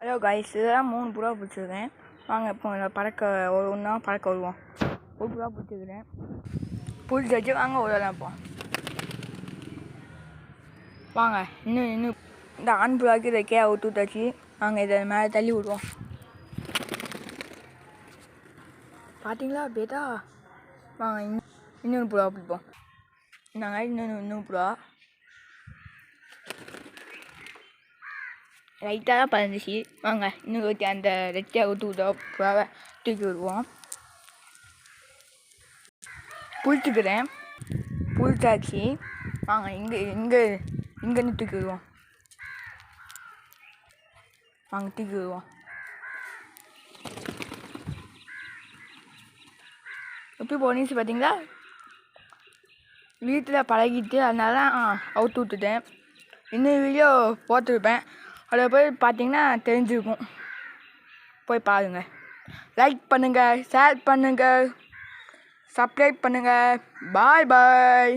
Hello guys, இதெல்லாம் 3 புறா பிடிச்சிருக்கேன். வாங்க இப்போ பறக்க ஒன்றா பறக்க வருவோம். ஒரு புறா பிடிச்சிருக்கிறேன், பிடிச்சி வாங்க விடலாம். இப்போ வாங்க இன்னும் இந்த ஆண் புறாவுக்கு இதை அவுத்து விட்டாச்சு. வாங்க இதை மேலே தள்ளி விடுவோம். பார்த்தீங்களா பேட்டா? வாங்க இன்னொரு புறா பிடிப்போம். நாங்கள் இன்னொரு புறா லைட்டாக தான் பறந்துச்சு. வாங்க இன்னும் அந்த ரெட்டியாக ஊற்றி விட்டா புறாவை தூக்கி விடுவோம். பிடிச்சிக்கிறேன், பிடிச்சாச்சு. வாங்க இங்கேருந்து தூக்கி விடுவோம். வாங்க தூக்கி விடுவோம். எப்படி போனிச்சு பார்த்தீங்களா? வீட்டில் பழகிட்டு அதனால அவுத்து விட்டுட்டேன். இன்னொரு வீடியோ போட்டிருப்பேன், அதில் போய் பார்த்தீங்கன்னா தெரிஞ்சிருக்கும். போய் பாருங்கள். லைக் பண்ணுங்கள், ஷேர் பண்ணுங்கள், சப்ஸ்கிரைப் பண்ணுங்கள். பாய் பாய்.